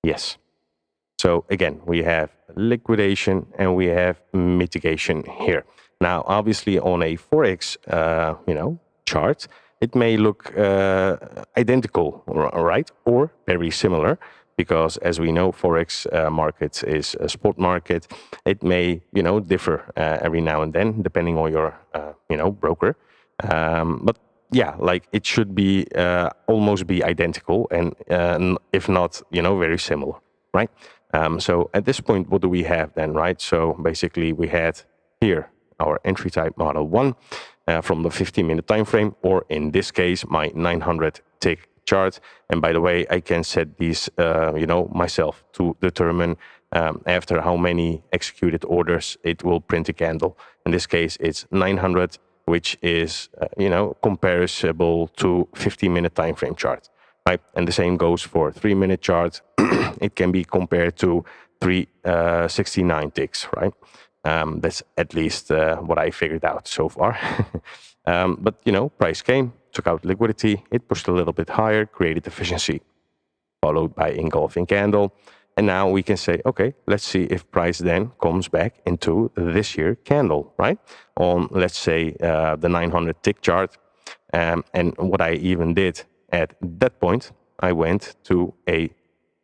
Yes. So again, we have liquidation and we have mitigation here. Now, obviously, on a forex, chart, it may look identical, right, or very similar, because as we know, forex market is a spot market. It may, differ every now and then, depending on your, broker. But yeah, like it should be almost be identical, and if not, very similar, right? So at this point, what do we have then, right? So basically, we had here our entry type model 1 from the 15-minute time frame, or in this case, my 900 tick chart. And by the way, I can set these, myself to determine after how many executed orders it will print a candle. In this case, it's 900, which is, comparable to 15-minute time frame chart. Right? And the same goes for 3-minute chart. It can be compared to 369 ticks, right? That's at least what I figured out so far. But, price came, took out liquidity, it pushed a little bit higher, created efficiency, followed by engulfing candle. And now we can say, okay, let's see if price then comes back into this here candle, right? On, let's say, the 900 tick chart. And what I even did at that point, I went to a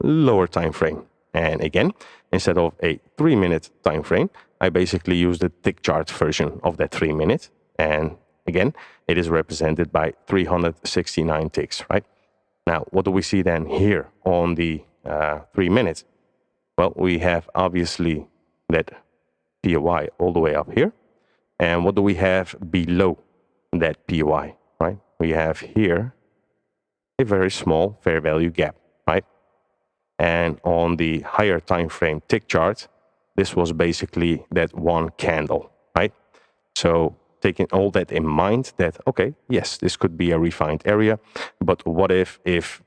lower time frame. And again, instead of a 3-minute time frame, I basically used the tick chart version of that 3-minute. And again, it is represented by 369 ticks, right? Now, what do we see then here on the 3-minute? Well, we have obviously that POI all the way up here. And what do we have below that POI, right? We have here a very small fair value gap, right? And on the higher time frame tick chart, this was basically that one candle, right? So taking all that in mind, that, okay, yes, this could be a refined area, but what if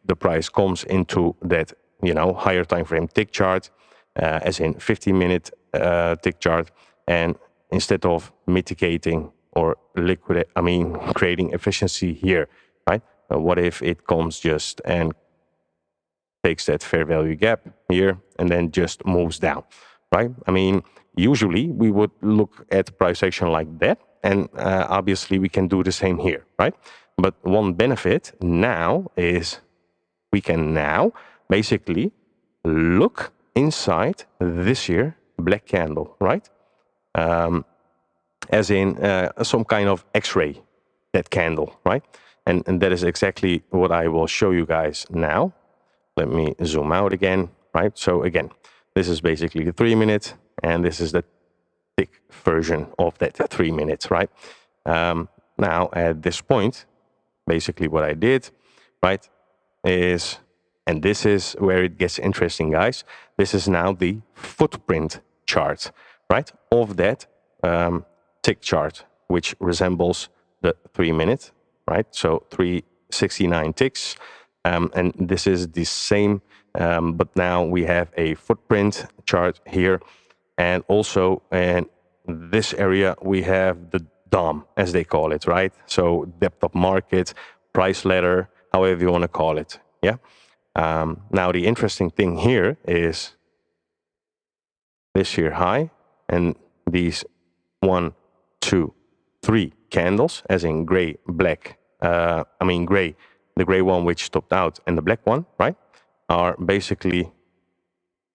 the price comes into that, higher time frame tick chart, as in 15-minute tick chart, and instead of mitigating or creating efficiency here, right? What if it comes just and takes that fair value gap here and then just moves down, right? Usually we would look at price action like that, and obviously we can do the same here, right? But one benefit now is we can now basically look inside this here black candle, right? As in some kind of X-ray, that candle, right? And that is exactly what I will show you guys now. Let me zoom out again, right? So again, this is basically the 3-minute, and this is the tick version of that 3 minutes, right? Now at this point, basically what I did, right, is, and this is where it gets interesting, guys. This is now the footprint chart, right, of that tick chart, which resembles the 3-minute, right? So 369 ticks. And this is the same, but now we have a footprint chart here. And also in this area, we have the DOM, as they call it, right? So depth of market, price ladder, however you want to call it, yeah? Now, the interesting thing here is this here high, and these 1, 2, 3 candles, as in gray, black, gray, the gray one which topped out, and the black one, right, are basically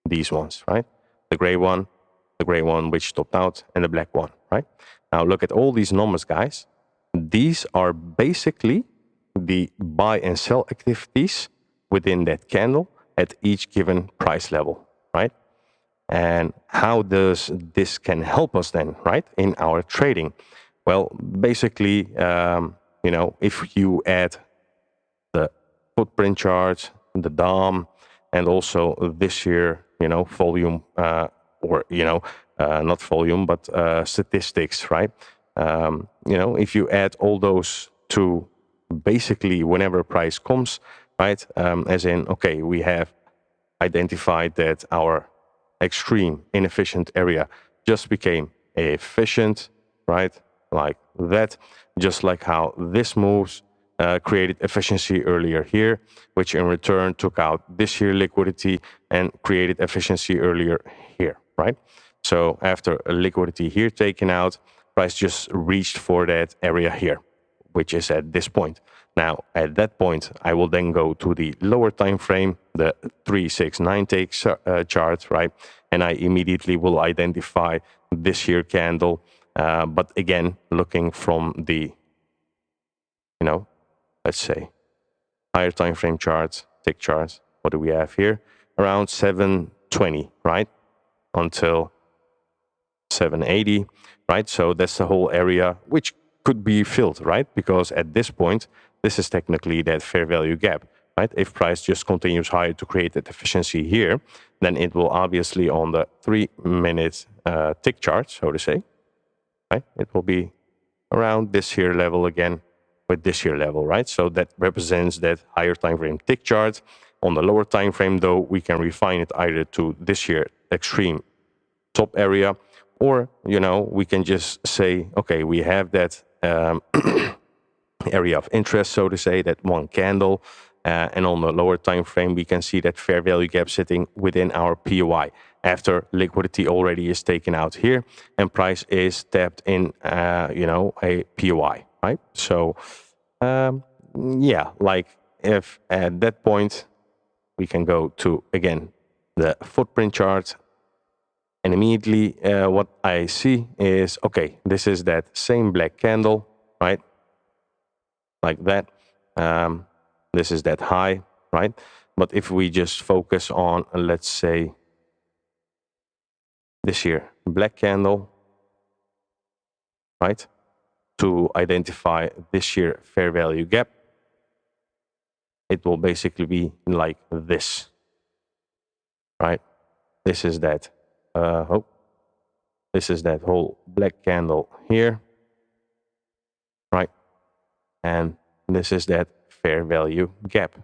these ones, right? The gray one which topped out, and the black one, right? Now look at all these numbers, guys. These are basically the buy and sell activities within that candle at each given price level, right? And how does this can help us then, right, in our trading? Well, basically, if you add the footprint chart, the DOM, and also this here, volume, not volume, but statistics, right? If you add all those to basically whenever price comes, right? As in, okay, we have identified that our extreme inefficient area just became efficient, right? Like that, just like how this moves, created efficiency earlier here, which in return took out this here liquidity and created efficiency earlier here, right? So after a liquidity here taken out, price just reached for that area here, which is at this point. Now, at that point, I will then go to the lower time frame, the 369 take chart, right? And I immediately will identify this here candle. But again, looking from the, let's say, higher time frame charts, tick charts, what do we have here? Around 720, right? Until 780, right? So that's the whole area, which could be filled, right? Because at this point, this is technically that fair value gap, right? If price just continues higher to create that efficiency here, then it will obviously on the 3-minute tick chart, so to say, right? It will be around this here level again with this here level, right? So that represents that higher time frame tick chart. On the lower time frame, though, we can refine it either to this here extreme top area, or we can just say, okay, we have that area of interest, so to say, that one candle, and on the lower time frame we can see that fair value gap sitting within our POI after liquidity already is taken out here and price is tapped in a POI, right? So yeah, like if at that point we can go to again the footprint chart. And immediately what I see is, okay, this is that same black candle, right? Like that. This is that high, right? But if we just focus on, let's say, this here, black candle, right? To identify this here fair value gap, it will basically be like this, right? This is that. This is that whole black candle here, right? And this is that fair value gap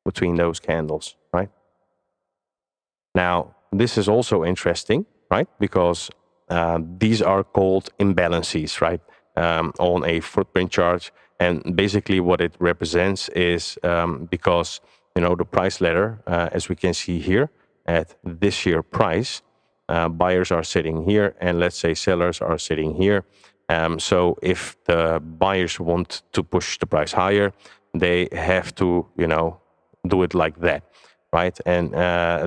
between those candles, right? Now, this is also interesting, right? Because these are called imbalances, right? On a footprint chart. And basically what it represents is because, the price ladder, as we can see here, at this year price, buyers are sitting here and let's say sellers are sitting here. So if the buyers want to push the price higher, they have to, do it like that, right? And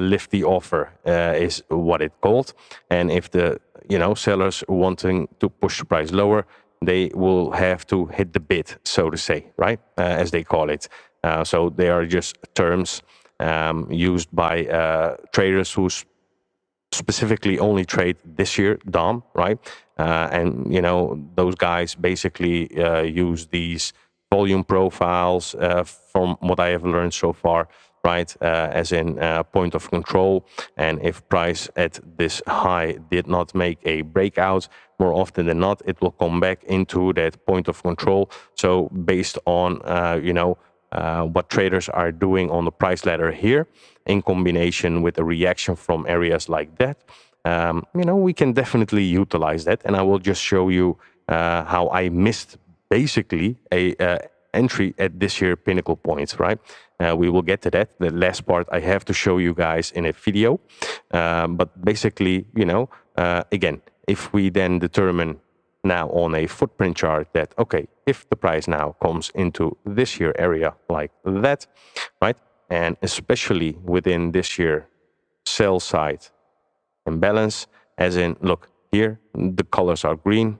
lift the offer is what it's called. And if the, sellers wanting to push the price lower, they will have to hit the bid, so to say, right? As they call it. So they are just terms used by traders who specifically only trade this year DOM, right? And those guys basically use these volume profiles from what I have learned so far, right? As in point of control. And if price at this high did not make a breakout, more often than not, it will come back into that point of control. So based on, what traders are doing on the price ladder here, in combination with a reaction from areas like that, we can definitely utilize that. And I will just show you how I missed basically a entry at this here pinnacle point, right? We will get to that. The last part I have to show you guys in a video. But basically, again, if we then determine now on a footprint chart that, okay, if the price now comes into this here area like that, right? And especially within this here sell side imbalance, as in, look, here the colors are green.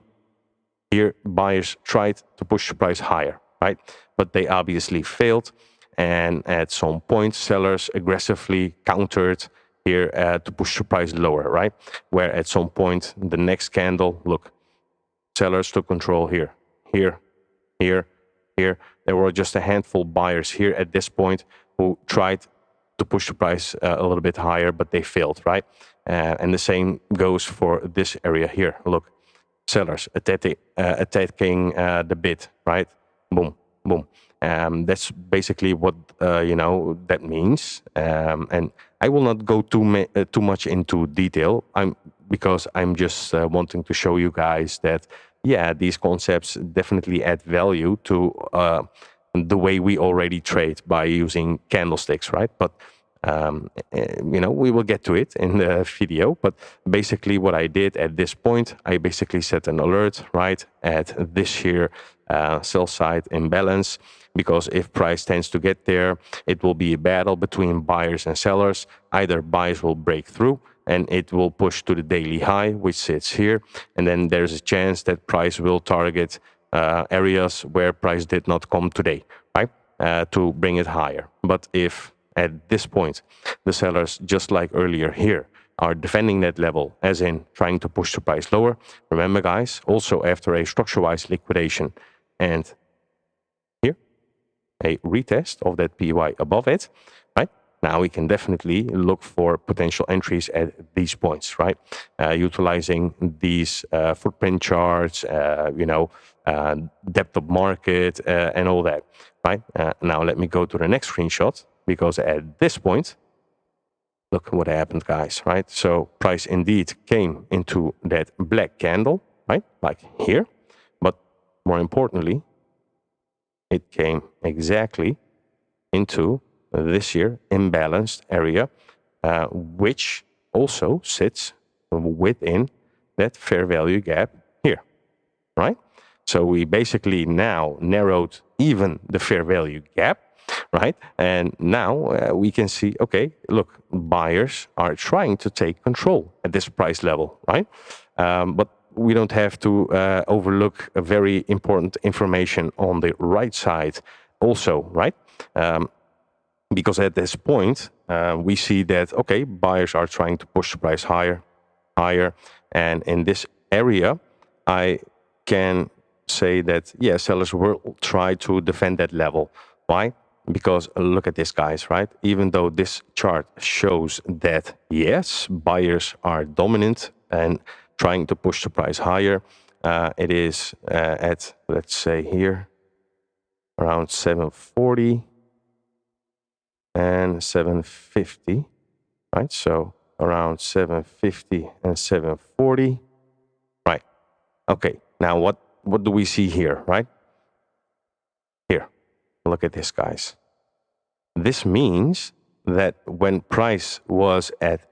Here buyers tried to push the price higher, right? But they obviously failed. And at some point, sellers aggressively countered here to push the price lower, right? Where at some point, the next candle, look, sellers took control here, here, here, here. There were just a handful of buyers here at this point who tried to push the price a little bit higher, but they failed, right? And the same goes for this area here. Look, sellers attacking the bid, right? Boom, boom. That's basically what that means. And I will not go too much into detail. Because I'm just wanting to show you guys that yeah, these concepts definitely add value to the way we already trade by using candlesticks, right? But we will get to it in the video. But basically what I did at this point, I basically set an alert, right, at this here sell side imbalance, because if price tends to get there, it will be a battle between buyers and sellers. Either buyers will break through and it will push to the daily high, which sits here, and then there's a chance that price will target areas where price did not come today, right, to bring it higher. But if at this point the sellers, just like earlier here, are defending that level, as in trying to push the price lower, remember guys, also after a structure-wise liquidation and here a retest of that PY above it, right? Now we can definitely look for potential entries at these points, right? Utilizing these footprint charts, depth of market, and all that, right? Now let me go to the next screenshot, because at this point, look what happened, guys, right? So price indeed came into that black candle, right? Like here, but more importantly, it came exactly into this here imbalanced area, which also sits within that fair value gap here, right? So we basically now narrowed even the fair value gap, right? And now we can see, okay, look, buyers are trying to take control at this price level, right? But we don't have to overlook a very important information on the right side also, right? Because at this point, we see that, okay, buyers are trying to push the price higher, and in this area, I can say that, yeah, sellers will try to defend that level. Why? Because look at this, guys, right? Even though this chart shows that, yes, buyers are dominant and trying to push the price higher, it is at, let's say here, around 740 and 750, right? So around 750 and 740, right? Okay, now what do we see here, right? Here, look at this, guys. This means that when price was at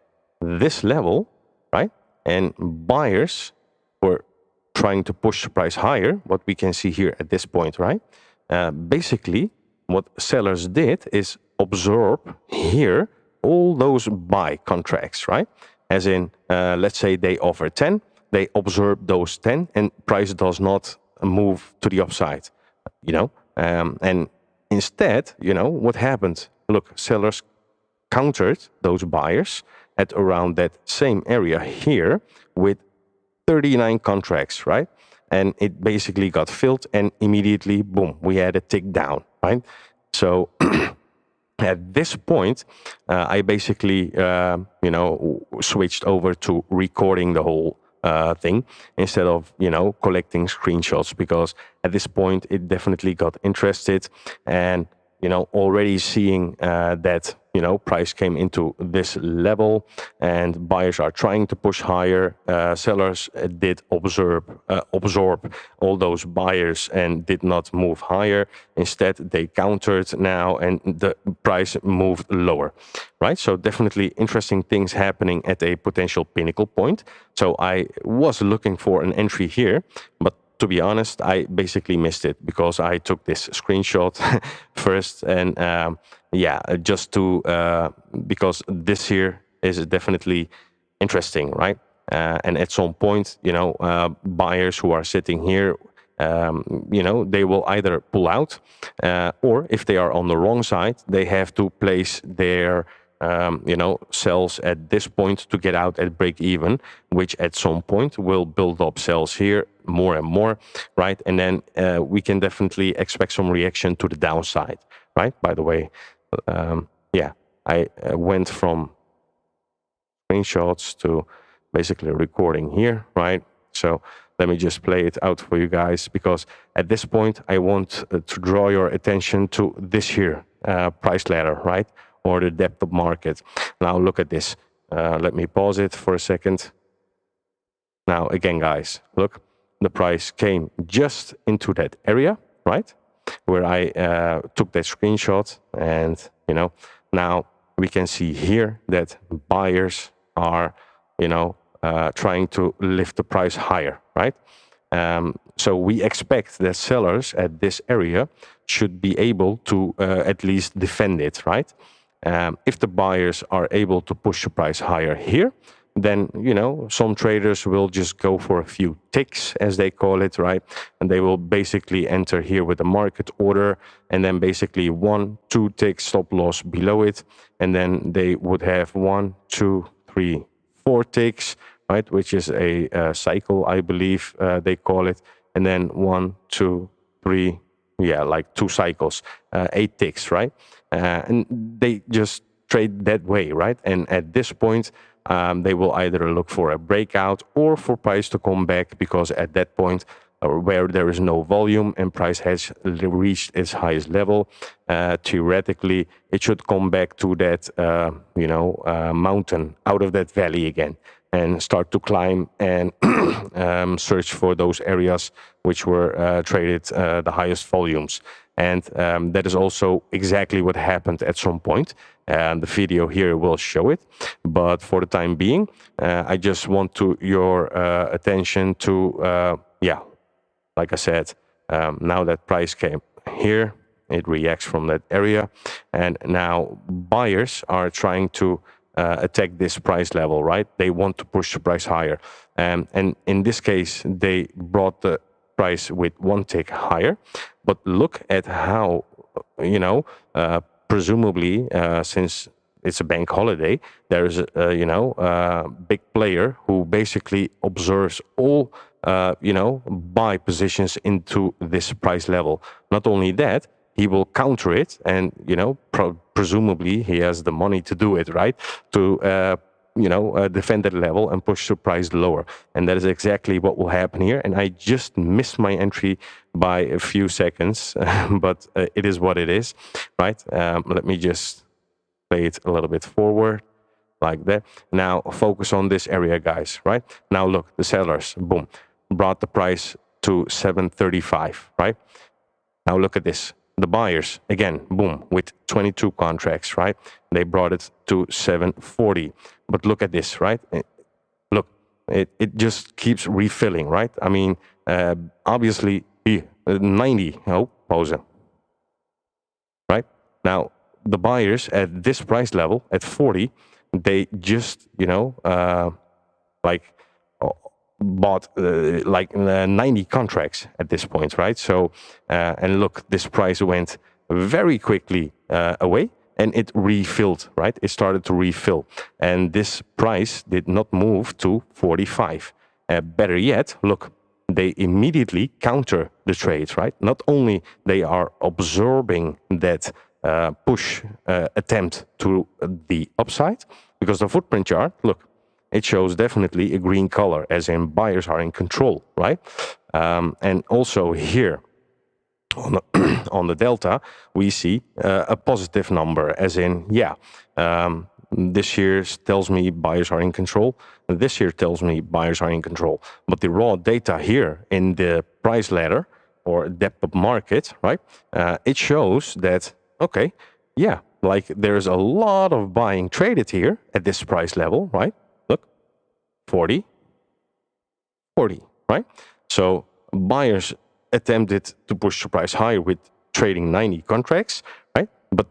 this level, right, and buyers were trying to push the price higher, what we can see here at this point, right? Basically, what sellers did is absorb here all those buy contracts, right? As in, let's say they offer 10, they absorb those 10, and price does not move to the upside, and instead, what happened? Look, sellers countered those buyers at around that same area here with 39 contracts, right? And it basically got filled, and immediately, boom, we had a tick down, right? So at this point, I basically, switched over to recording the whole thing instead of, collecting screenshots, because at this point it definitely got interested, and, already seeing that, price came into this level and buyers are trying to push higher. Sellers did absorb all those buyers and did not move higher. Instead, they countered now and the price moved lower, right? So definitely interesting things happening at a potential pinnacle point. So I was looking for an entry here, but to be honest, I basically missed it because I took this screenshot first, and just to because this here is definitely interesting, right? And at some point, buyers who are sitting here, they will either pull out, or if they are on the wrong side, they have to place their sells at this point to get out at break even, which at some point will build up sells here more and more, right? And then we can definitely expect some reaction to the downside, right? By the way, I went from screenshots to basically recording here, right? So let me just play it out for you guys, because at this point I want to draw your attention to this here price ladder, right? Or the depth of market. Now look at this. Let me pause it for a second. Now again, guys, look, the price came just into that area, right, where I took that screenshot, and now we can see here that buyers are trying to lift the price higher, right? So we expect that sellers at this area should be able to at least defend it, right? If the buyers are able to push the price higher here, then some traders will just go for a few ticks, as they call it, right? And they will basically enter here with a market order, and then basically 1-2 tick stop loss below it, and then they would have 1-2-3-4 ticks, right, which is a cycle, I believe they call it, and then 1-2-3, yeah, like 2 cycles, 8 ticks, right? And they just trade that way, right? And at this point, they will either look for a breakout or for price to come back, because at that point, where there is no volume and price has reached its highest level, theoretically, it should come back to that, mountain, out of that valley again, and start to climb and search for those areas which were traded the highest volumes. And that is also exactly what happened at some point. And the video here will show it. But for the time being, I just want your attention to, like I said, now that price came here, it reacts from that area. And now buyers are trying to attack this price level, right? They want to push the price higher. And in this case, they brought the price with 1 tick higher. But look at how, presumably, since it's a bank holiday, there is a big player who basically observes all buy positions into this price level. Not only that, he will counter it, and presumably he has the money to do it, right? To defend that level and push the price lower. And that is exactly what will happen here. And I just missed my entry by a few seconds, but it is what it is, right? Let me just play it a little bit forward, like that. Now focus on this area, guys, right? Now look, the sellers, boom, brought the price to 735, right? Now look at this. The buyers, again, boom, with 22 contracts, right? They brought it to 740. But look at this, right? Look, it just keeps refilling, right? I mean, obviously, 90, pause. Right? Now, the buyers at this price level, at 40, they just, bought 90 contracts at this point, right? So, and look, this price went very quickly away, and it refilled, right? It started to refill, and this price did not move to 45. Better yet, look, they immediately counter the trades, right? Not only they are absorbing that push attempt to the upside, because the footprint chart, look, it shows definitely a green color, as in buyers are in control, right? And also here on the, on the delta, we see a positive number, as in, this year tells me buyers are in control. This year tells me buyers are in control. But the raw data here in the price ladder or depth of market, right? It shows that, okay, like there's a lot of buying traded here at this price level, right? 40, right? So buyers attempted to push the price higher with trading 90 contracts, right? But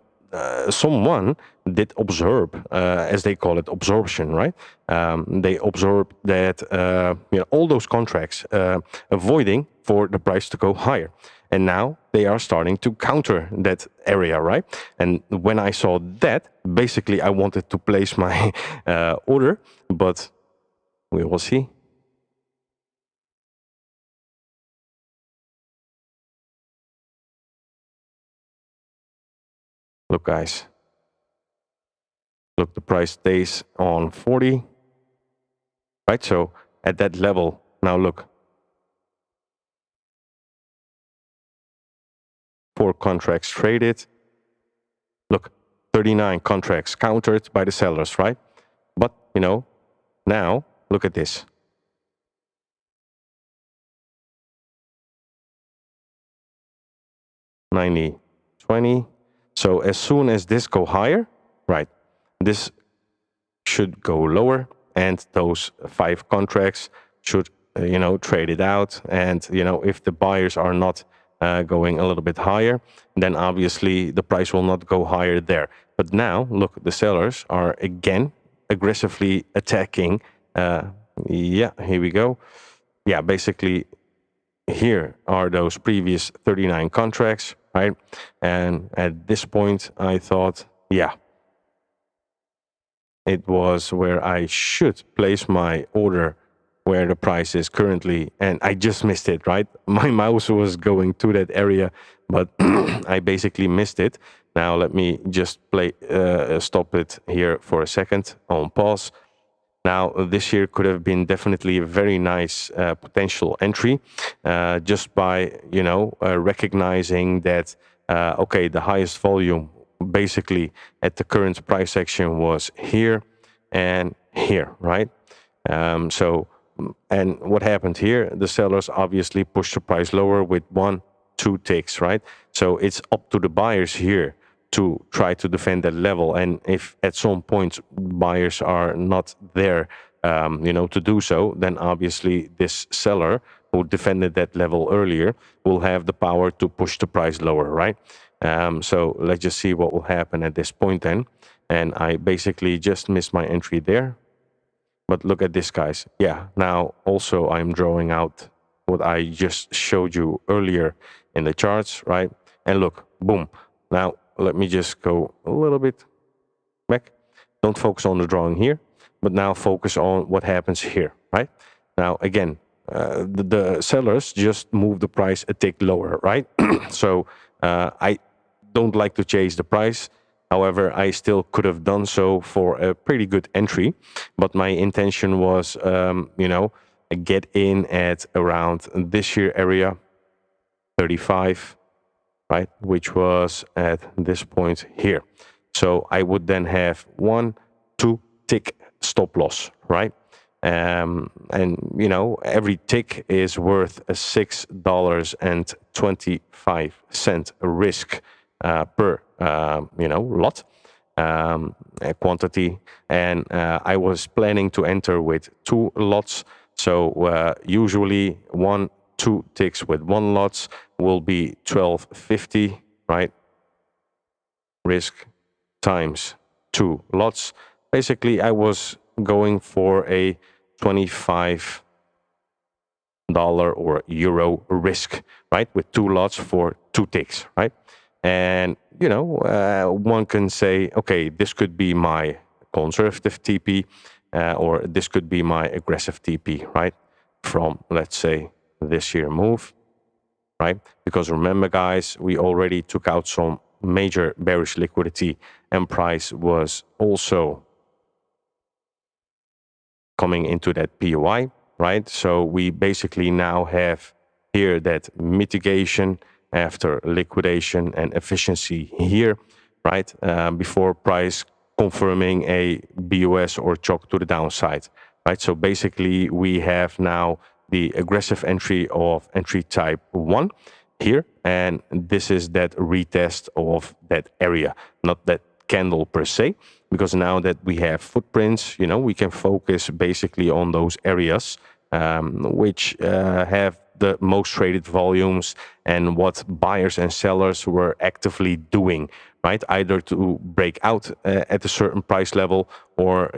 someone did observe, as they call it, absorption, right? They observed that all those contracts avoiding for the price to go higher. And now they are starting to counter that area, right? And when I saw that, basically I wanted to place my order, but we will see. Look, guys. Look, the price stays on 40. Right? So at that level, now look. 4 contracts traded. Look, 39 contracts countered by the sellers, right? But, now look at this. 90, 20. So as soon as this go higher, right, this should go lower, and those 5 contracts should trade it out. And if the buyers are not going a little bit higher, then obviously the price will not go higher there. But now look, the sellers are again aggressively attacking. Yeah, here we go. Yeah, basically here are those previous 39 contracts, right? And at this point I thought, yeah, it was where I should place my order where the price is currently, and I just missed it, right? My mouse was going to that area, but I basically missed it. Now let me just stop it here for a second on pause. Now this here could have been definitely a very nice potential entry, just by recognizing that okay, the highest volume basically at the current price action was here and here, right? And what happened here? The sellers obviously pushed the price lower with 1-2 ticks, right? So it's up to the buyers here to try to defend that level. And if at some point buyers are not there, to do so, then obviously this seller who defended that level earlier will have the power to push the price lower, right? So let's just see what will happen at this point then. And I basically just missed my entry there. But look at this, guys. Yeah, now also I'm drawing out what I just showed you earlier in the charts, right? And look, boom. Now let me just go a little bit back. Don't focus on the drawing here, but now focus on what happens here, right? Now again, the sellers just move the price a tick lower, right? So I don't like to chase the price. However, I still could have done so for a pretty good entry, but my intention was, get in at around this here area, 35, right? Which was at this point here. So I would then have 1-2 tick stop loss, right? And every tick is worth a $6.25 risk per lot quantity. And I was planning to enter with 2 lots. So usually 1-2 ticks with 1 lots will be 12.50, right? Risk times 2 lots. Basically, I was going for a $25 or euro risk, right? With 2 lots for 2 ticks, right? And, one can say, okay, this could be my conservative TP, or this could be my aggressive TP, right? From, let's say, this here move, right? Because remember, guys, we already took out some major bearish liquidity, and price was also coming into that POI, right? So we basically now have here that mitigation after liquidation and efficiency here, right? Before price confirming a BOS or choke to the downside, right? So basically we have now the aggressive entry of entry type 1 here, and this is that retest of that area, not that candle per se, because now that we have footprints, we can focus basically on those areas which have the most traded volumes and what buyers and sellers were actively doing, right? Either to break out at a certain price level, or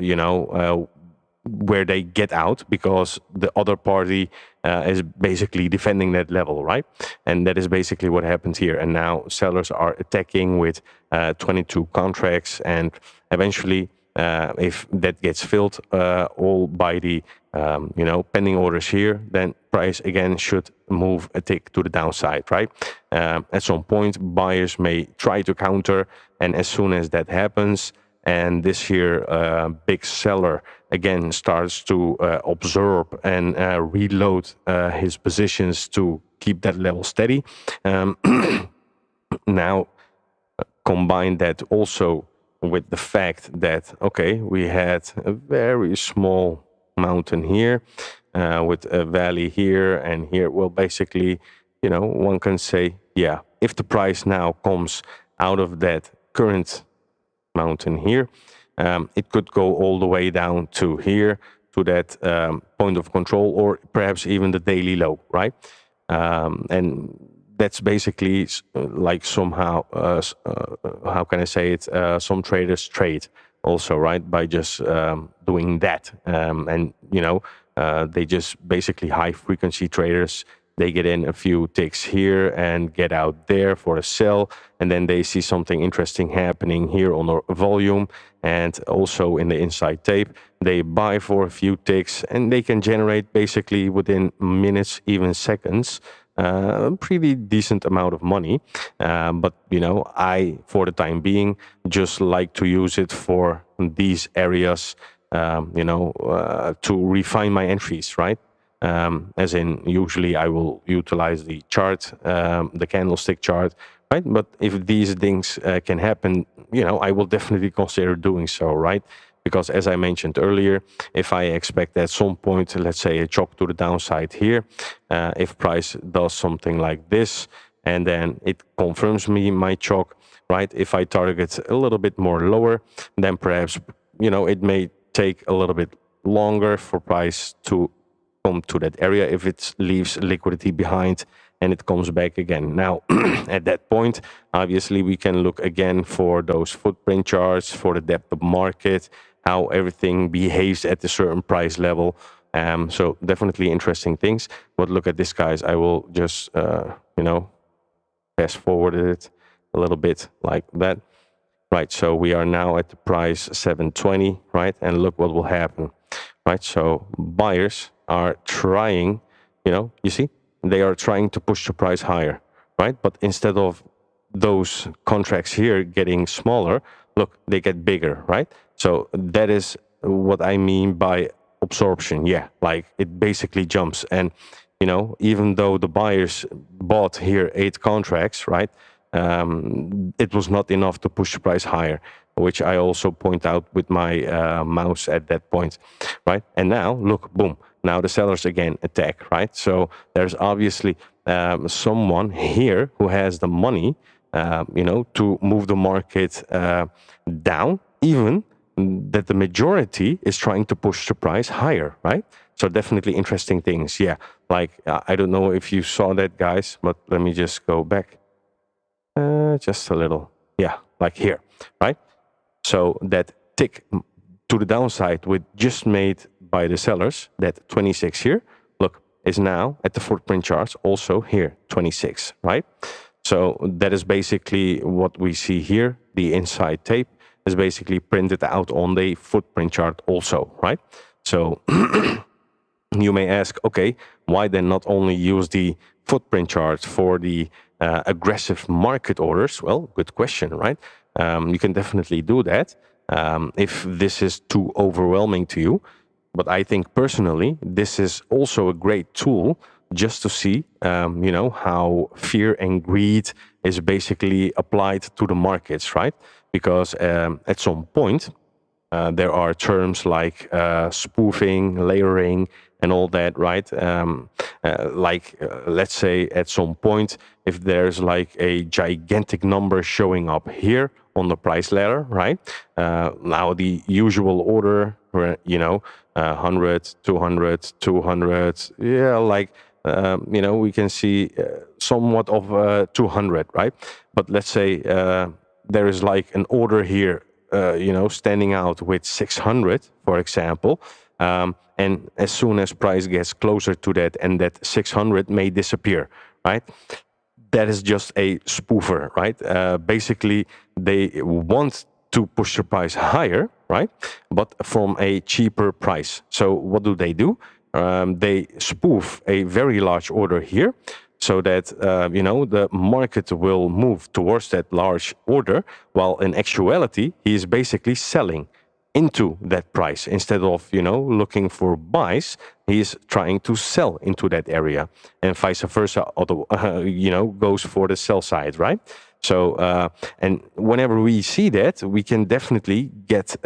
where they get out because the other party is basically defending that level, right? And that is basically what happens here. And now sellers are attacking with 22 contracts, and eventually if that gets filled all by the pending orders here, then price again should move a tick to the downside, right? At some point buyers may try to counter, and as soon as that happens, and this here big seller again starts to observe and reload his positions to keep that level steady. Now combine that also with the fact that, okay, we had a very small mountain here with a valley here and here. Well, basically one can say, yeah, if the price now comes out of that current mountain here, it could go all the way down to here, to that point of control, or perhaps even the daily low, right? And that's basically like somehow, how can I say it? Some traders trade also, right? By just doing that. And, they just basically high frequency traders. They get in a few ticks here and get out there for a sell. And then they see something interesting happening here on the volume and also in the inside tape. They buy for a few ticks and they can generate basically within minutes, even seconds, a pretty decent amount of money. But, I, for the time being, just like to use it for these areas, to refine my entries, right? As in, usually I will utilize the chart, the candlestick chart, right? But if these things can happen, I will definitely consider doing so, right? Because as I mentioned earlier, if I expect at some point, let's say a chop to the downside here, if price does something like this, and then it confirms me my chalk, right? If I target a little bit more lower, then perhaps, it may take a little bit longer for price to come to that area if it leaves liquidity behind and it comes back again. Now, at that point, obviously, we can look again for those footprint charts, for the depth of market, how everything behaves at a certain price level. So definitely interesting things. But look at this, guys. I will just, fast forward it a little bit like that. Right, so we are now at the price 720, right? And look what will happen, right? So buyers are trying, you see, they are trying to push the price higher, right? But instead of those contracts here getting smaller, look, they get bigger, right? So that is what I mean by absorption. Yeah, like it basically jumps. And, even though the buyers bought here 8 contracts, right? It was not enough to push the price higher, which I also point out with my mouse at that point, right? And now, look, boom, now the sellers again attack, right? So there's obviously someone here who has the money, to move the market down, even that the majority is trying to push the price higher, right? So definitely interesting things. Yeah, like I don't know if you saw that, guys, but let me just go back. Just a little, yeah, like here, right? So that tick to the downside, which just made by the sellers, that 26 here, look, is now at the footprint charts also here, 26, right? So that is basically what we see here. The inside tape is basically printed out on the footprint chart also, right? So you may ask, okay, why then not only use the footprint chart for the aggressive market orders? Well, good question, right? You can definitely do that if this is too overwhelming to you. But I think personally, this is also a great tool just to see, how fear and greed is basically applied to the markets, right? Because at some point, there are terms like spoofing, layering, and all that, right? Let's say at some point, if there's like a gigantic number showing up here on the price ladder, right? Now the usual order, 100, 200, 200, yeah, we can see somewhat of 200, right? But let's say there is like an order here, standing out with 600, for example. And as soon as price gets closer to that, and that 600 may disappear, right? That is just a spoofer, right? Basically, they want to push the price higher, right? But from a cheaper price. So what do? They spoof a very large order here, so that the market will move towards that large order, while in actuality he is basically selling into that price. Instead of looking for buys, he is trying to sell into that area, and vice versa. Goes for the sell side, right? So and whenever we see that, we can definitely get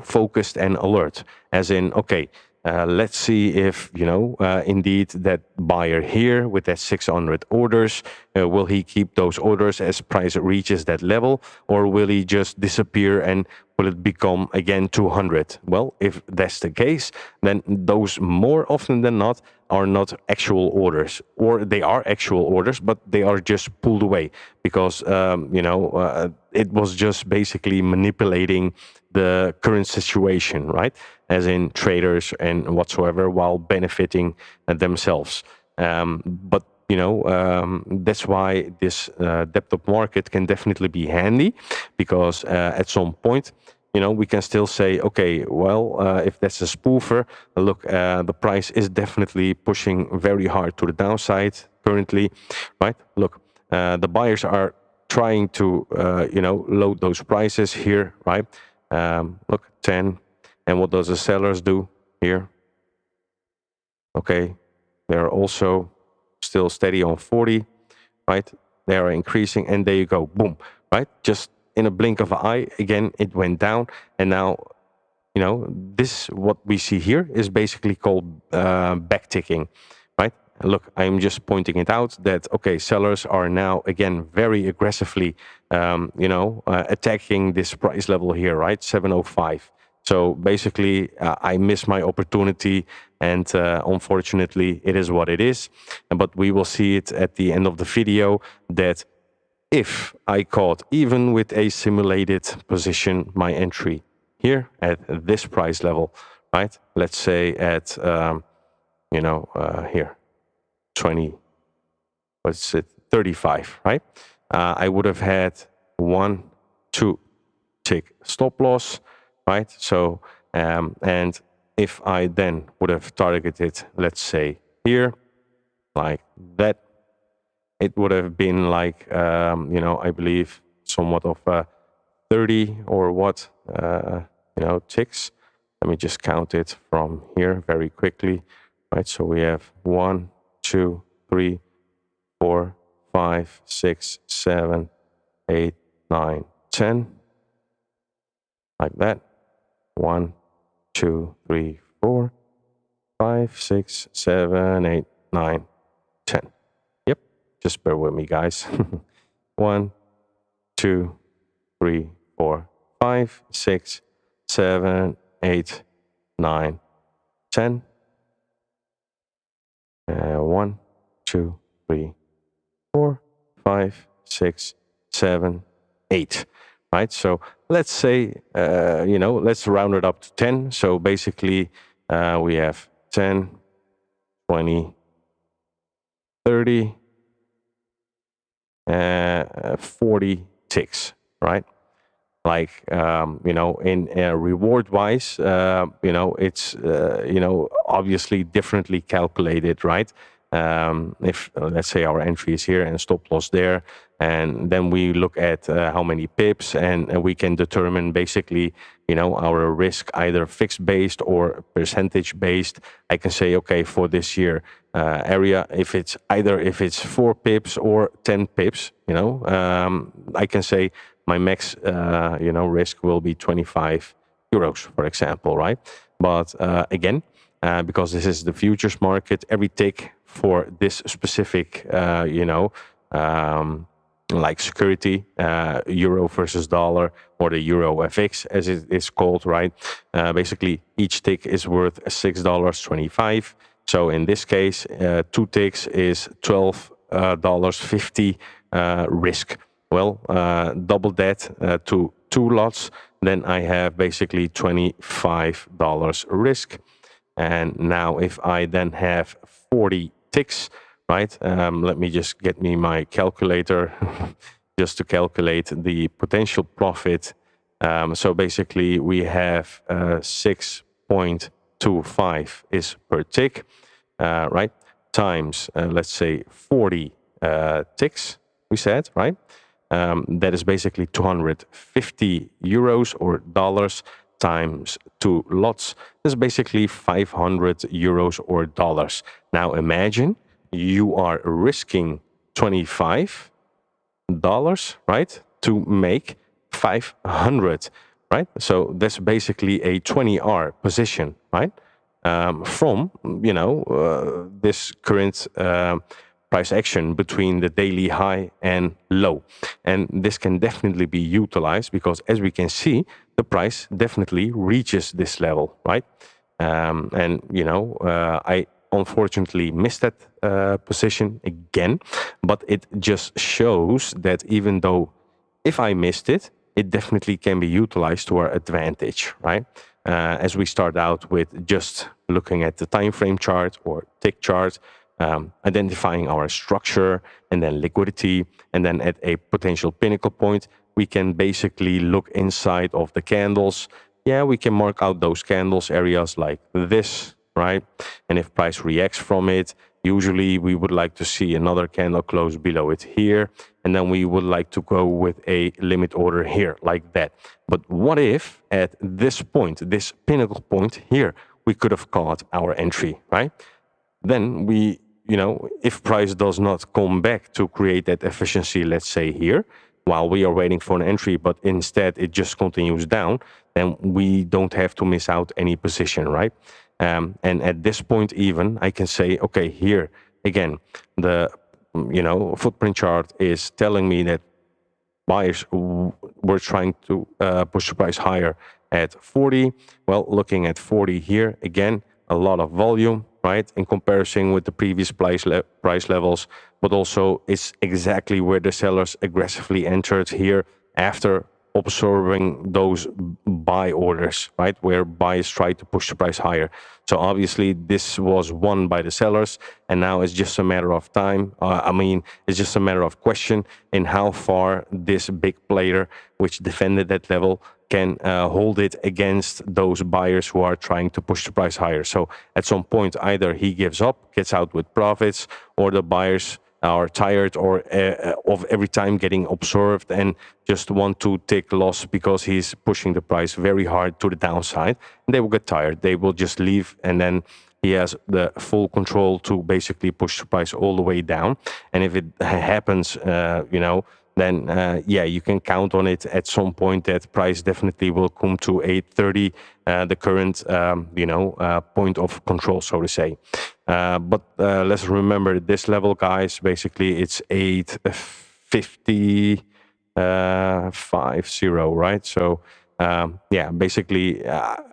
focused and alert, as in, okay, Let's see if, indeed that buyer here with that 600 orders, will he keep those orders as price reaches that level, or will he just disappear and will it become again 200? Well, if that's the case, then those more often than not are not actual orders, or they are actual orders, but they are just pulled away because, it was just basically manipulating the current situation, right? As in traders and whatsoever, while benefiting themselves. But that's why this depth of market can definitely be handy, because at some point, we can still say, okay, well, if that's a spoofer, look, the price is definitely pushing very hard to the downside currently, right? Look, the buyers are trying to, load those prices here, right? Look, 10. And what does the sellers do here? Okay, they're also still steady on 40, right? They are increasing, and there you go, boom, right? Just in a blink of an eye, again, it went down, and now, this, what we see here, is basically called backticking, right? Look, I'm just pointing it out that, okay, sellers are now, again, very aggressively, attacking this price level here, right? 705. So basically, I miss my opportunity, and unfortunately, it is what it is. But we will see it at the end of the video that if I caught, even with a simulated position, my entry here at this price level, right? Let's say at, here, 20, what's it, 35, right? I would have had 1, 2 tick stop loss, right? So, and if I then would have targeted, let's say here, like that, it would have been like, I believe somewhat of 30 or what, ticks. Let me just count it from here very quickly, right? So we have 1, 2, 3, 4, 5, 6, 7, 8, 9, 10. Like that. 1, 2, 3, 4, 5, 6, 7, 8, 9, 10. Yep, just bear with me, guys. 1, 2, 3, 4, 5, 6, 7, 8, 9, 10. 1, 2, 3, 4, 5, 6, 7, 8. Right? So let's say, let's round it up to 10. So basically, we have 10, 20, 30, 40 ticks, right? Like, in reward-wise, it's, obviously differently calculated, right? If, let's say, our entry is here and stop loss there, and then we look at how many pips, and we can determine basically, our risk, either fixed based or percentage based. I can say, okay, for this year area, if it's 4 pips or 10 pips, I can say my max, risk will be 25 euros, for example, right? But again, because this is the futures market, every tick for this specific, like security, euro versus dollar, or the euro FX as it is called, right? Basically, each tick is worth $6.25. So in this case, 2 ticks is $12.50 risk. Well, double that to 2 lots, then I have basically $25 risk. And now if I then have 40 ticks, right? Let me just get me my calculator just to calculate the potential profit. So basically we have 6.25 is per tick, right? Times, let's say 40 ticks, we said, right? That is basically 250 euros or dollars times 2 lots. That's basically 500 euros or dollars. Now imagine you are risking $25, right, to make 500, right? So that's basically a 20R position, right? from, this current price action between the daily high and low. And this can definitely be utilized because, as we can see, the price definitely reaches this level, right? I unfortunately missed that position again, but it just shows that even though if I missed it, it definitely can be utilized to our advantage, right? As we start out with just looking at the time frame chart or tick chart, identifying our structure and then liquidity, and then at a potential pinnacle point, we can basically look inside of the candles. Yeah, we can mark out those candles areas like this, right? And if price reacts from it, usually we would like to see another candle close below it here, and then we would like to go with a limit order here like that. But what if at this point, this pinnacle point here, we could have caught our entry, right? Then we, if price does not come back to create that efficiency, let's say here, while we are waiting for an entry, but instead it just continues down, then we don't have to miss out any position, right? And at this point even, I can say, okay, here, again, the, footprint chart is telling me that buyers were trying to push the price higher at 40. Well, looking at 40 here, again, a lot of volume, right, in comparison with the previous price levels, but also it's exactly where the sellers aggressively entered here after observing those buy orders, right, where buyers tried to push the price higher. So obviously this was won by the sellers, and now it's just a matter of time. It's just a matter of question in how far this big player, which defended that level, can hold it against those buyers who are trying to push the price higher. So at some point, either he gives up, gets out with profits, or the buyers are tired of every time getting observed and just want to take loss because he's pushing the price very hard to the downside. And they will get tired. They will just leave, and then he has the full control to basically push the price all the way down. And if it happens, then you can count on it at some point that price definitely will come to 830, the current point of control, so to say. But let's remember this level, guys. Basically, it's 850, 50, right? So basically,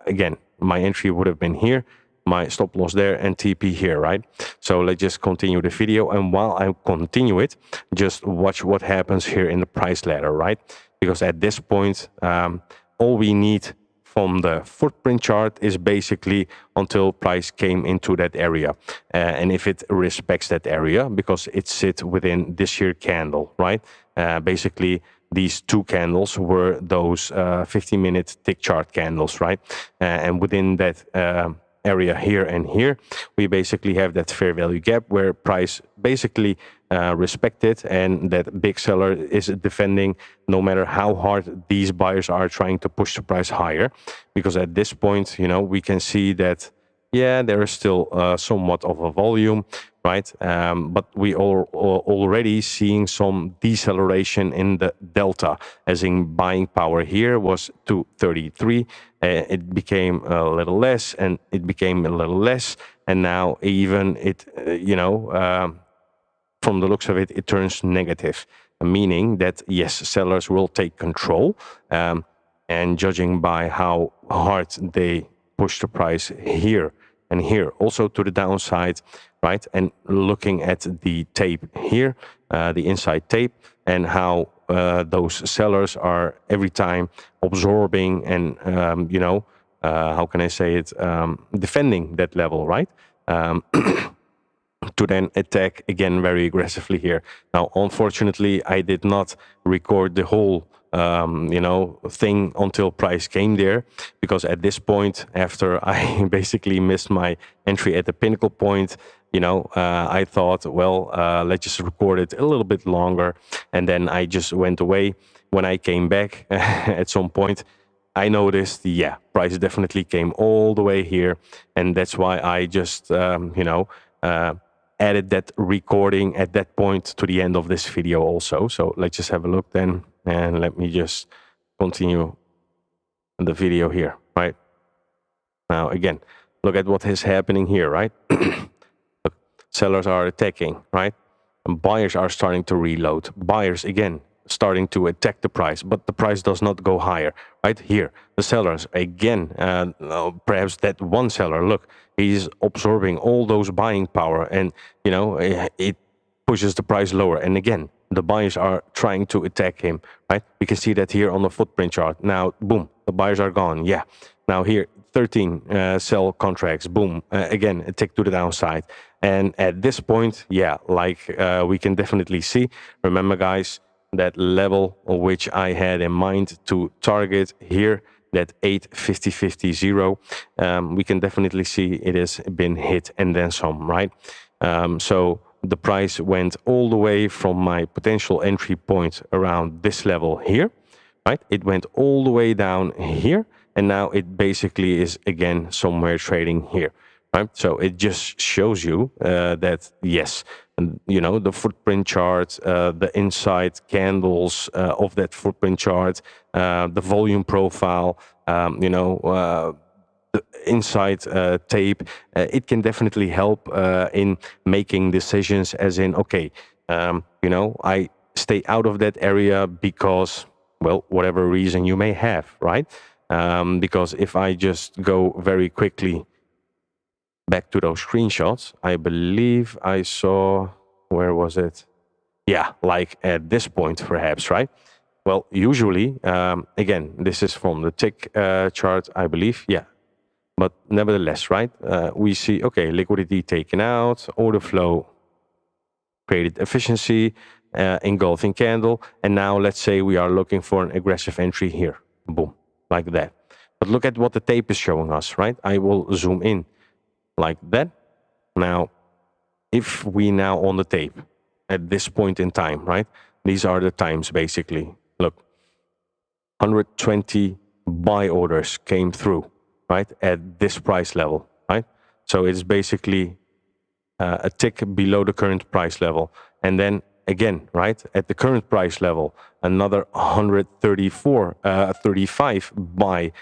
again, my entry would have been here, my stop loss there, and TP here, right? So let's just continue the video, and while I continue it, just watch what happens here in the price ladder, right? Because at this point, all we need from the footprint chart is basically until price came into that area, and if it respects that area, because it sits within this here candle, right? Basically, these two candles were those 15-minute tick chart candles, right? And within that area here and here, we basically have that fair value gap where price basically respected, and that big seller is defending no matter how hard these buyers are trying to push the price higher. Because at this point, we can see that, yeah, there is still somewhat of a volume, right? But we are already seeing some deceleration in the delta, as in buying power here was 233. It became a little less, and it became a little less, and now even it, from the looks of it, it turns negative, meaning that yes, sellers will take control, and judging by how hard they push the price here and here, also to the downside, right? And looking at the tape here, the inside tape, and how those sellers are every time absorbing and, how can I say it, defending that level, right? To then attack again very aggressively here. Now, unfortunately, I did not record the whole thing until price came there, because at this point, after I basically missed my entry at the pinnacle point, I thought, well, let's just record it a little bit longer, and then I just went away. When I came back at some point, I noticed, yeah, price definitely came all the way here, and that's why I just, added that recording at that point to the end of this video also. So let's just have a look then, and let me just continue the video here, right? Now again, look at what is happening here, right? Look, sellers are attacking, right? And buyers are starting to reload. Buyers, again, starting to attack the price, but the price does not go higher, right? Here, the sellers, again, perhaps that one seller, look, he's absorbing all those buying power, and, you know, it pushes the price lower. And again, the buyers are trying to attack him, right? We can see that here on the footprint chart. Now, boom, the buyers are gone. Yeah. Now here, 13 sell contracts. Boom. Again, a tick to the downside. And at this point, yeah, like we can definitely see, remember guys, that level which I had in mind to target here, that 850.50, we can definitely see it has been hit and then some, right? So the price went all the way from my potential entry point around this level here, right? It went all the way down here, and now it basically is again somewhere trading here, right? So it just shows you that yes, you know, the footprint chart, the inside candles of that footprint chart, the volume profile, you know, the inside tape, it can definitely help in making decisions, as in, okay, you know, I stay out of that area because, well, whatever reason you may have, right? Because if I just go very quickly back to those screenshots, I believe I saw, where was it? Yeah, like at this point perhaps, right? Well, usually, again, this is from the tick chart, I believe. Yeah, but nevertheless, right, we see, okay, liquidity taken out, order flow created efficiency, engulfing candle, and now let's say we are looking for an aggressive entry here. Boom, like that. But look at what the tape is showing us, right? I will zoom in like that. Now, if we now on the tape at this point in time, right? These are the times basically. Look, 120 buy orders came through, right, at this price level, right? So it's basically a tick below the current price level. And then again, right, at the current price level, another 35 buy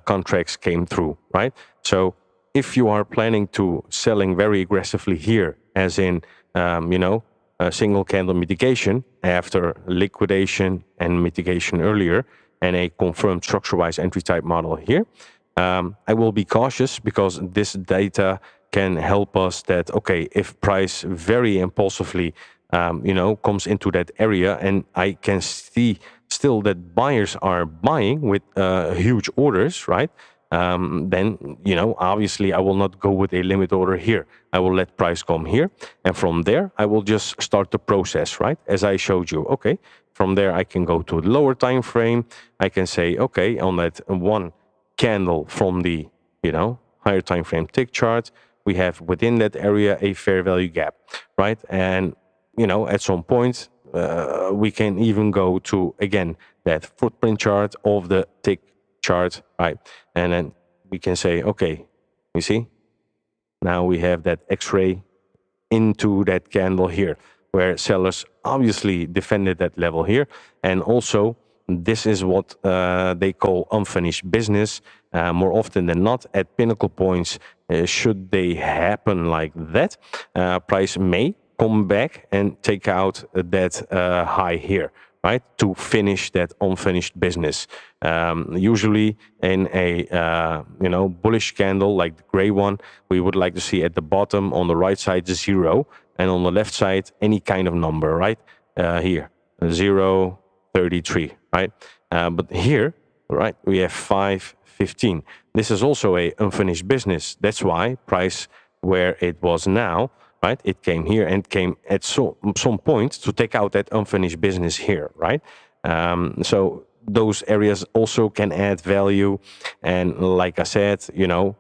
contracts came through, right? So if you are planning to selling very aggressively here, as in, you know, a single candle mitigation after liquidation and mitigation earlier, and a confirmed structure-wise entry type model here, I will be cautious because this data can help us that, okay, if price very impulsively, you know, comes into that area, and I can see still that buyers are buying with huge orders, right? Then, you know, obviously I will not go with a limit order here. I will let price come here. And from there, I will just start the process, right? As I showed you, okay. From there, I can go to the lower time frame. I can say, okay, on that one candle from the, you know, higher time frame tick chart, we have within that area a fair value gap, right? And, you know, at some point, we can even go to, again, that footprint chart of the tick chart, right? And then we can say, okay, you see, now we have that X-ray into that candle here, where sellers obviously defended that level here. And also, this is what they call unfinished business. More often than not, at pinnacle points, should they happen like that, price may come back and take out that high here, right, to finish that unfinished business. Usually in a you know, bullish candle like the gray one, we would like to see at the bottom on the right side 0, and on the left side any kind of number, right? Here 0, 33, right? But here, right, we have 5.15. This is also a unfinished business. That's why price where it was now, right, it came here and came at some point to take out that unfinished business here, right? So those areas also can add value. And like I said, you know,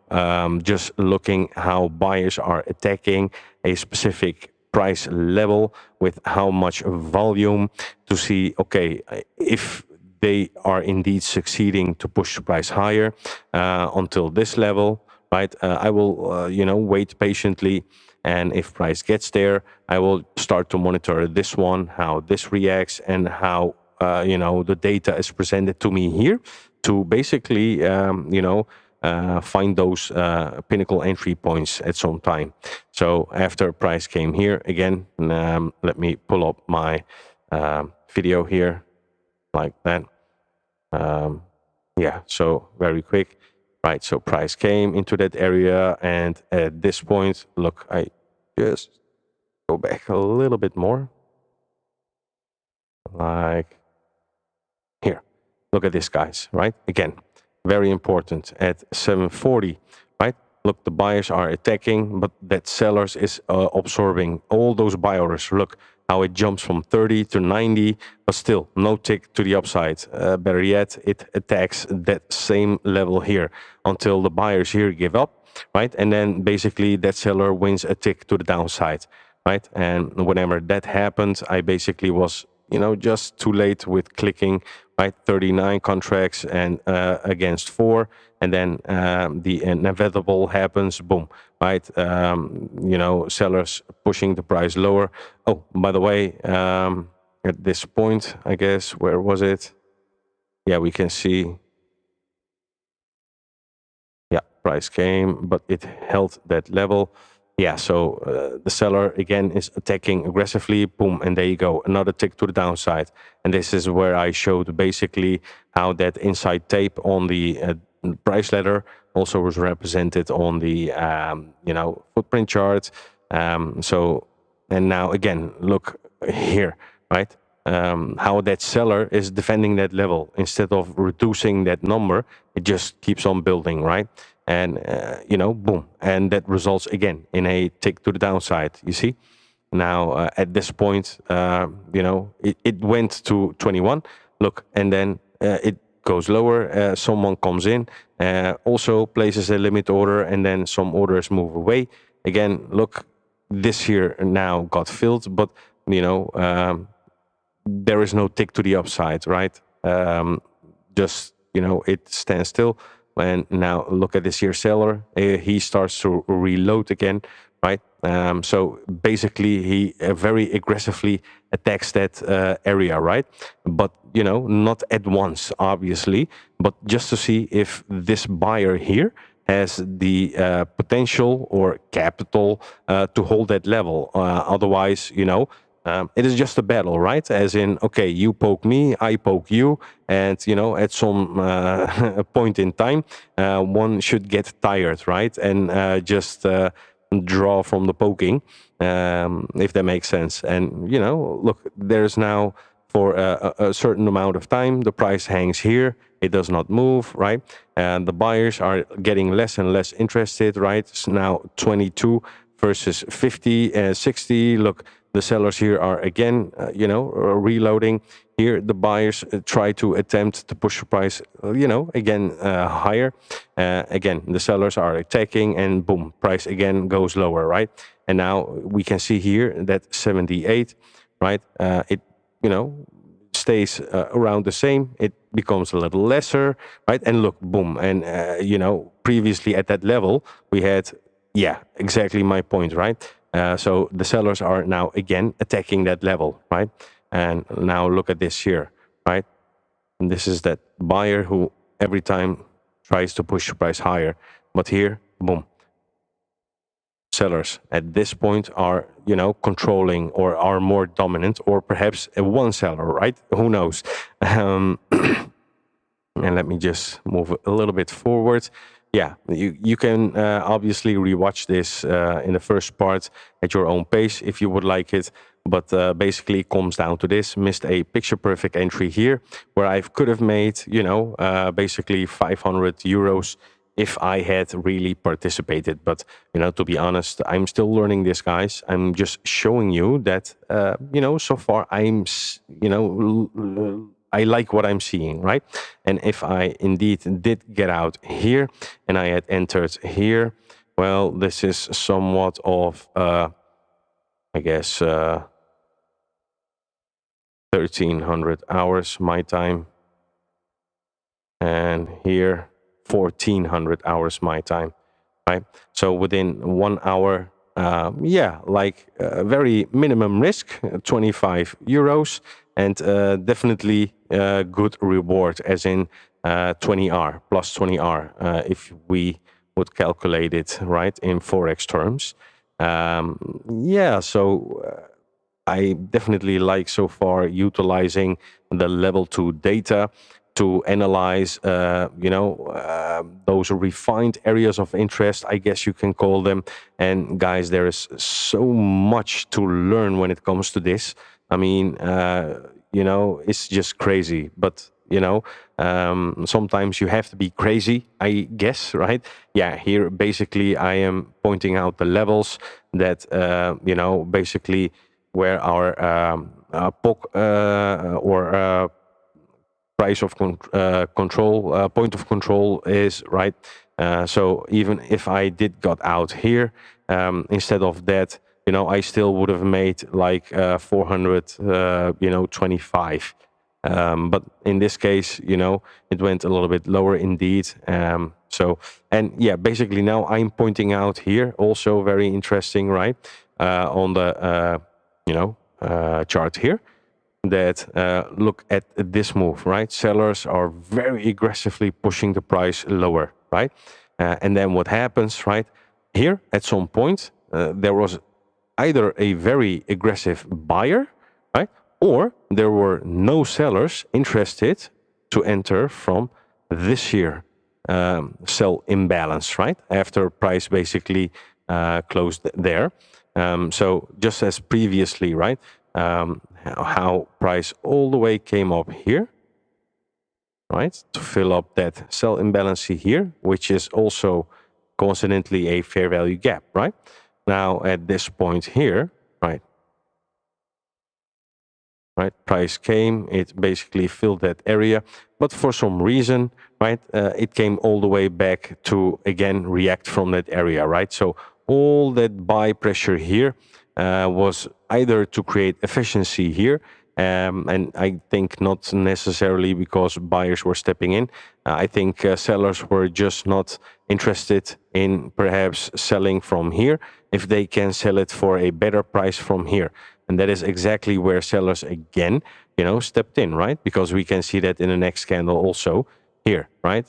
just looking how buyers are attacking a specific price level with how much volume to see, okay, if they are indeed succeeding to push the price higher until this level, right? I will, you know, wait patiently. And if price gets there, I will start to monitor this one, how this reacts, and how, you know, the data is presented to me here to basically, you know, find those pinnacle entry points at some time. So after price came here again, let me pull up my video here like that. Yeah, so very quick, right? So price came into that area, and at this point, look, I just go back a little bit more, like here. Look at this, guys, right? Again, very important at 740, right? Look, the buyers are attacking, but that sellers is absorbing all those buy orders. Look how it jumps from 30 to 90, but still no tick to the upside. Better yet, it attacks that same level here until the buyers here give up, right? And then basically that seller wins a tick to the downside, right? And whenever that happened, I basically was, just too late with clicking, right? 39 contracts and against 4, and then the inevitable happens, boom, right? Sellers pushing the price lower. Oh, by the way, at this point, I guess, where was it? Yeah, we can see. Yeah, price came, but it held that level. Yeah, so the seller again is attacking aggressively, boom, and there you go, another tick to the downside. And this is where I showed basically how that inside tape on the price ladder also was represented on the footprint chart. So, and now again, look here, right? How that seller is defending that level instead of reducing that number, it just keeps on building, right? And boom, and that results again in a tick to the downside. You see, now at this point, it went to 21. Look, and then it goes lower. Someone comes in, also places a limit order, and then some orders move away. Again, look, this here now got filled, but there is no tick to the upside, right? Just it stands still. And now look at this here seller. He starts to reload again, right? So basically, he very aggressively attacks that area, right? But not at once, obviously, but just to see if this buyer here has the potential or capital to hold that level. Otherwise, it is just a battle, right? As in, okay, you poke me, I poke you, and at some point in time, one should get tired, right? And just draw from the poking, if that makes sense. And look, there's now for a certain amount of time, the price hangs here. It does not move, right? And the buyers are getting less and less interested, right? It's now 22 versus 50 and 60. Look, the sellers here are again, reloading. Here, the buyers try to attempt to push the price, again, higher. Again, the sellers are attacking, and boom, price again goes lower, right? And now we can see here that 78, right? It, stays around the same. It becomes a little lesser, right? And look, boom, and previously at that level we had, yeah, exactly my point, right? So the sellers are now again attacking that level, right? And now look at this here, right? And this is that buyer who every time tries to push the price higher, but here, boom. Sellers at this point are, controlling or are more dominant, or perhaps one seller, right? Who knows? And let me just move a little bit forward. Yeah, you can obviously rewatch this in the first part at your own pace if you would like it. But basically it comes down to this. Missed a picture perfect entry here where I could have made, basically 500 euros if I had really participated. But, to be honest, I'm still learning this, guys. I'm just showing you that, so far I'm, I like what I'm seeing, right? And if I indeed did get out here and I had entered here, well, this is somewhat of, I guess, 1300 hours my time. And here, 1400 hours my time, right? So within 1 hour, very minimum risk, 25 euros. And definitely, good reward, as in 20R, plus 20R, if we would calculate it right in Forex terms. Yeah, so I definitely like so far utilizing the level 2 data to analyze, those refined areas of interest, I guess you can call them. And guys, there is so much to learn when it comes to this. I mean, it's just crazy. But, sometimes you have to be crazy, I guess, right? Yeah, here basically I am pointing out the levels that, basically where our POC or price of control, point of control is, right? So even if I did got out here, instead of that, I still would have made like 425. But in this case, it went a little bit lower indeed. And yeah, basically now I'm pointing out here also very interesting, right? On the, chart here, that look at this move, right? Sellers are very aggressively pushing the price lower, right? And then what happens, right? Here at some point, there was either a very aggressive buyer, right? Or there were no sellers interested to enter from this year sell imbalance, right? After price basically closed there. So just as previously, right? How price all the way came up here, right? To fill up that sell imbalance here, which is also coincidentally a fair value gap, right? Now at this point here, right? Price came, it basically filled that area, but for some reason, right, it came all the way back to again react from that area, right? So all that buy pressure here was either to create efficiency here, and I think not necessarily because buyers were stepping in. I think sellers were just not interested in perhaps selling from here if they can sell it for a better price from here. And that is exactly where sellers again, stepped in, right? Because we can see that in the next candle also here, right?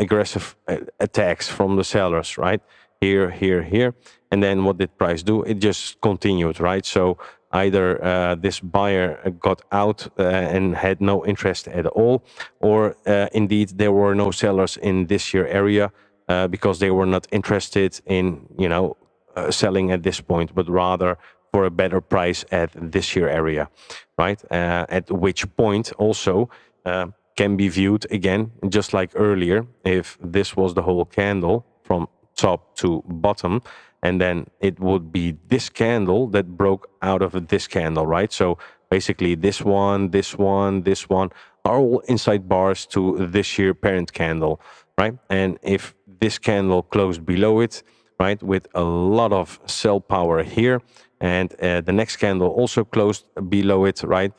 Aggressive attacks from the sellers, right? Here, here, here. And then what did price do? It just continued, right? So either this buyer got out and had no interest at all, or indeed there were no sellers in this year area because they were not interested in, selling at this point, but rather for a better price at this year area, right? At which point also can be viewed again, just like earlier, if this was the whole candle from top to bottom, and then it would be this candle that broke out of this candle, right? So basically this one, this one, this one are all inside bars to this year parent candle, right? And if this candle closed below it, right, with a lot of sell power here, and the next candle also closed below it, right?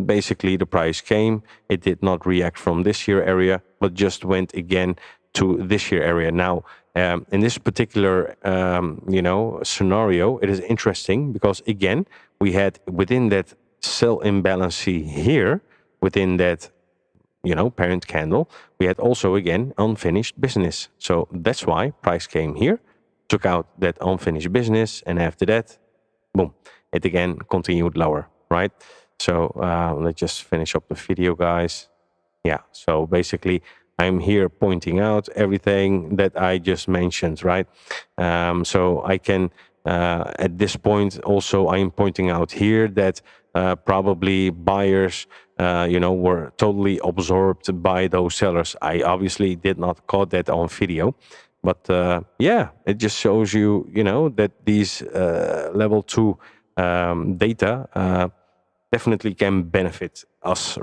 Basically the price came, it did not react from this year area, but just went again to this year area. Now, in this particular, scenario, it is interesting because again, we had within that sell imbalance here, within that, parent candle, we had also again unfinished business. So that's why price came here, took out that unfinished business, and after that, boom, it again continued lower, right? So let's just finish up the video, guys. Yeah, so basically I'm here pointing out everything that I just mentioned, right? So I can, at this point also, I'm pointing out here that probably buyers, were totally absorbed by those sellers. I obviously did not caught that on video. But yeah, it just shows you, that these level 2 data definitely can benefit us.